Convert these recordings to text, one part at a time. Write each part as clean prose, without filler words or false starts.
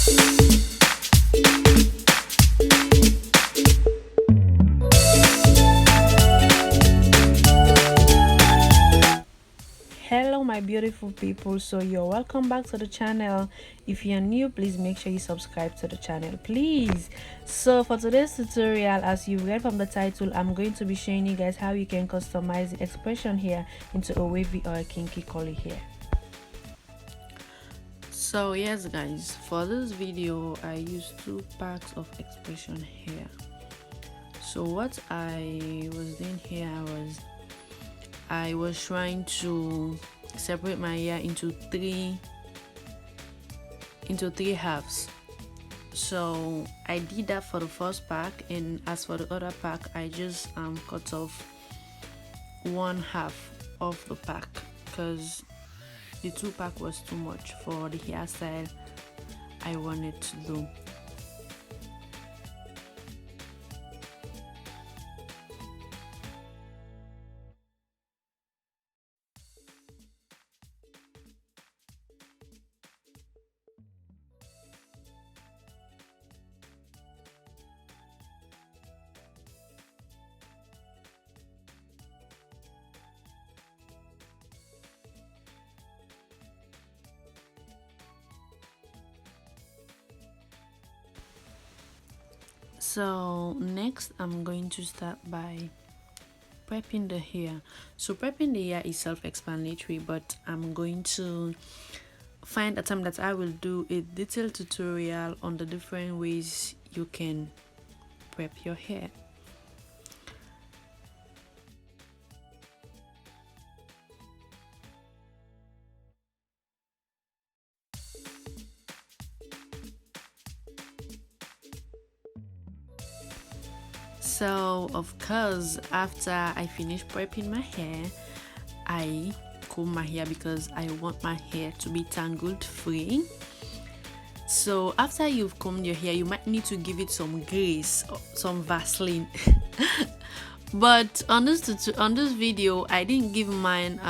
Hello my beautiful people, so you're welcome back to the channel. If you're new, please make sure you subscribe to the channel, please. So for today's tutorial, as you read from the title, I'm going to be showing you guys how you can customize the expression here into a wavy or a kinky curly hair. So yes guys, for this video I used 2 packs of expression hair. So what I was doing here, I was trying to separate my hair into three halves. So I did that for the first pack, and as for the other pack, I just cut off 1/2 of the pack because the 2 pack was too much for the hairstyle I wanted to do. So next I'm going to start by prepping the hair. So prepping the hair is self-explanatory, but I'm going to find a time that I will do a detailed tutorial on the different ways you can prep your hair. So of course, after I finish prepping my hair, I comb my hair because I want my hair to be tangled free. So after you've combed your hair, you might need to give it some grease or some Vaseline. But on this video, I didn't give mine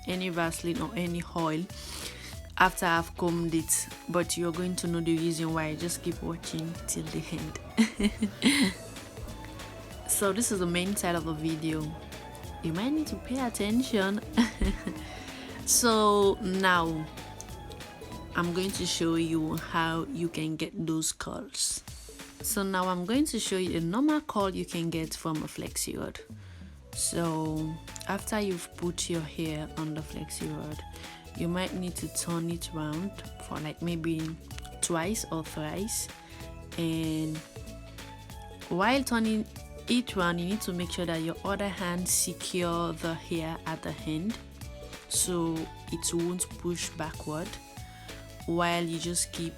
any Vaseline or any oil after I've combed it, but you're going to know the reason why. Just keep watching till the end. So this is the main side of the video. You might need to pay attention. So now I'm going to show you how you can get those curls. So now I'm going to show you a normal curl you can get from a flexi rod. So after you've put your hair on the flexi rod, you might need to turn it around for like maybe twice or thrice, and while turning each one, you need to make sure that your other hand secure the hair at the end so it won't push backward, while you just keep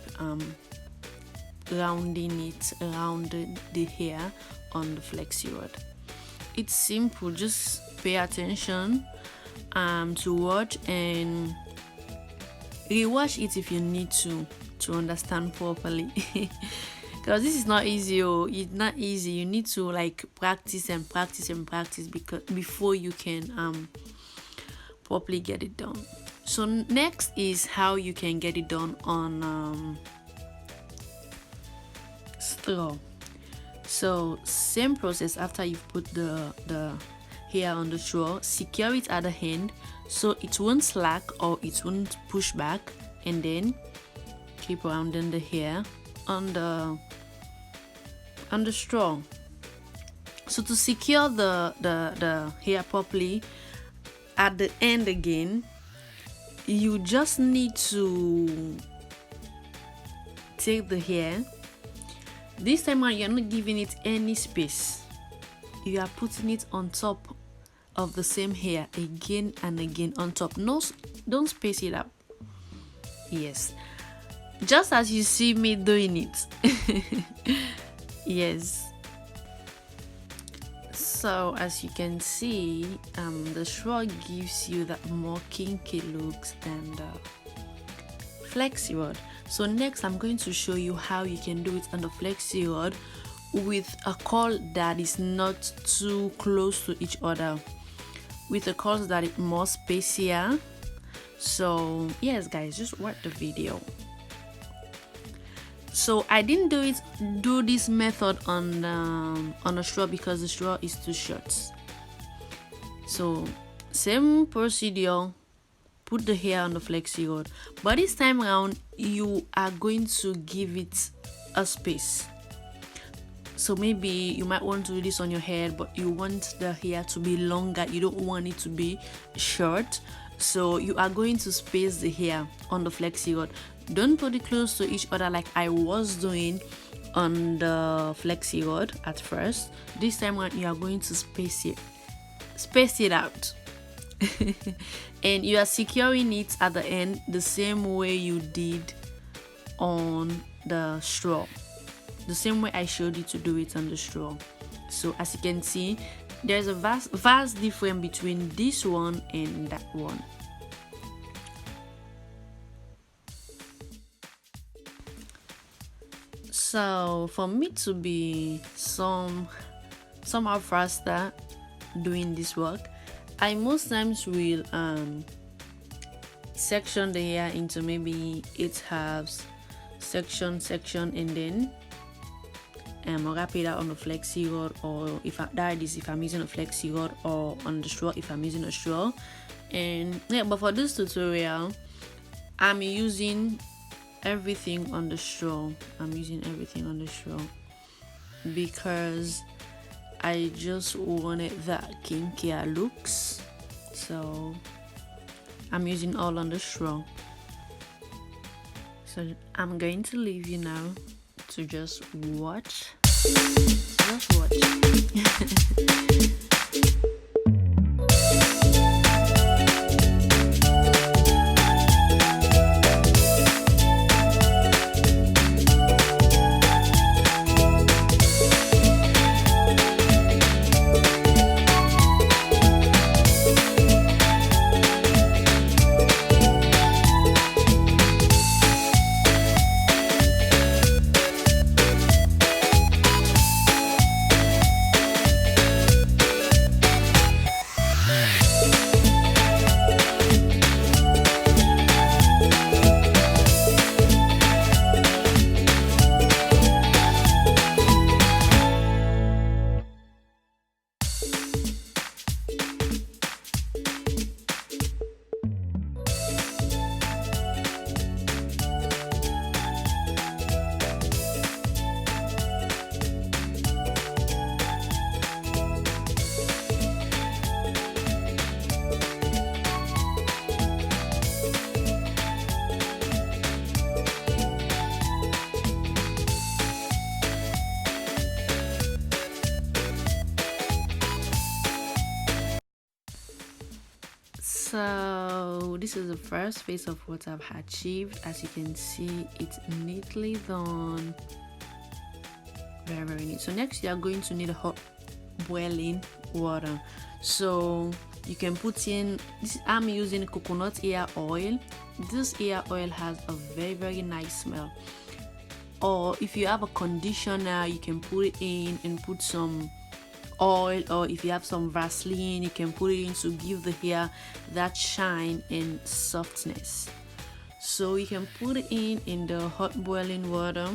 rounding it around the hair on the flexi rod. It's simple, just pay attention to watch and rewatch it if you need to understand properly. Because this is not easy. It's not easy. You need to like practice and practice and practice before you can properly get it done. So next is how you can get it done on straw. So same process. After you've put the hair on the straw, secure it at the end so it won't slack or it won't push back, and then keep rounding the hair on the straw. So to secure the hair properly at the end again, you just need to take the hair. This time around, you're not giving it any space. You are putting it on top of the same hair again and again on top. No, don't space it out. Yes, just as you see me doing it. Yes. So as you can see, the shrug gives you that more kinky looks than the flexi rod. So next I'm going to show you how you can do it on the flexi rod with a curl that is not too close to each other, with a curl that is more spacier. So yes guys, just watch the video. So I didn't do this method on a straw because the straw is too short. So same procedure, put the hair on the flexi rod, but this time around you are going to give it a space. So maybe you might want to do this on your head, but you want the hair to be longer, you don't want it to be short. So you are going to space the hair on the flexi rod. Don't put it close to each other like I was doing on the flexi rod at first. This time around you are going to space it out. And you are securing it at the end the same way you did on the straw, the same way I showed you to do it on the straw. So as you can see, there's a vast difference between this one and that one. So for me to be somehow faster doing this work, I most times will section the hair into maybe 8 halves, section, and then wrap it out on the flexi rod, or if I'm using a flexi rod, or on the straw if I'm using a straw. And yeah, but for this tutorial I'm using everything on the straw. Because I just wanted that kinkier looks, so I'm using all on the straw. So I'm going to leave you now to just watch. So this is the first phase of what I've achieved. As you can see, it's neatly done, very neat. So next you are going to need a hot boiling water. So you can put in this. I'm using coconut ear oil. This ear oil has a very nice smell. Or if you have a conditioner, you can put it in and put some oil, or if you have some Vaseline, you can put it in to give the hair that shine and softness. So you can put it in the hot boiling water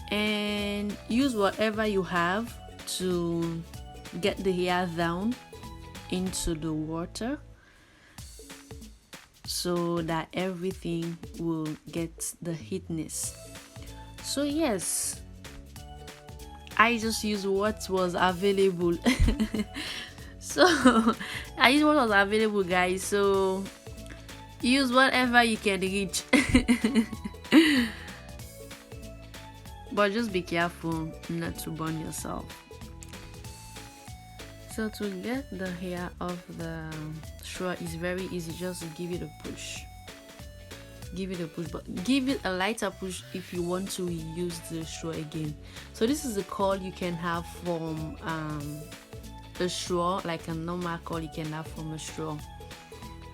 and use whatever you have to get the hair down into the water so that everything will get the heatness. So yes, I just use what was available. So I use what was available, guys. So use whatever you can reach. But just be careful not to burn yourself. So to get the hair off the straw is very easy. Just give it a push. But give it a lighter push if you want to use the straw again. So this is a curl you can have from a straw, like a normal curl you can have from a straw.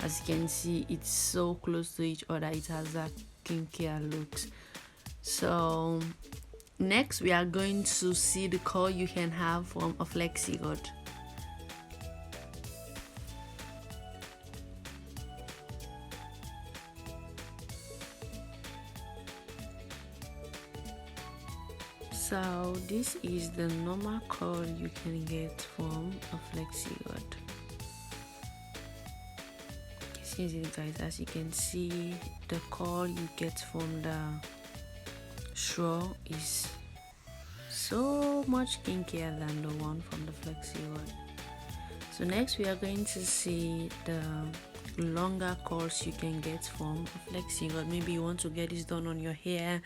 As you can see, it's so close to each other. It has that kinkier looks. So next we are going to see the curl you can have from a flexi rod. So this is the normal curl you can get from a flexi rod. This is it, guys. As you can see, the curl you get from the straw is so much kinkier than the one from the flexi rod. So next we are going to see the longer curls you can get from a flexi rod. Maybe you want to get this done on your hair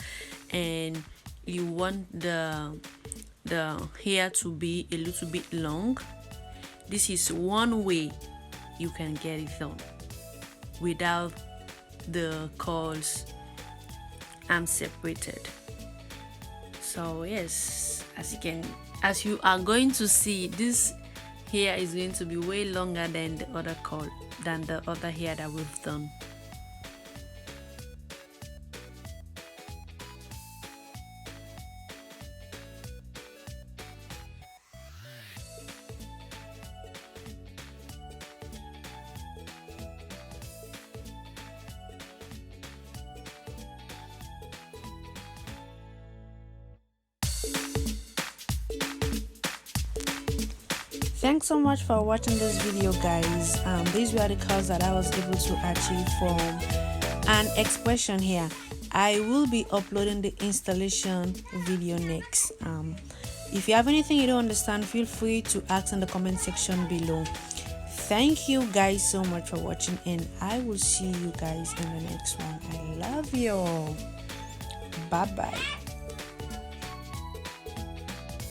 and you want the hair to be a little bit long. This is one way you can get it done without the curls separated. So yes, as you are going to see, this hair is going to be way longer than the other curl, than the other hair that we've done. Thanks so much for watching this video, guys. These were the curls that I was able to achieve from an expression hair. I will be uploading the installation video next. If you have anything you don't understand, feel free to ask in the comment section below. Thank you guys so much for watching, and I will see you guys in the next one. I love you all. Bye bye.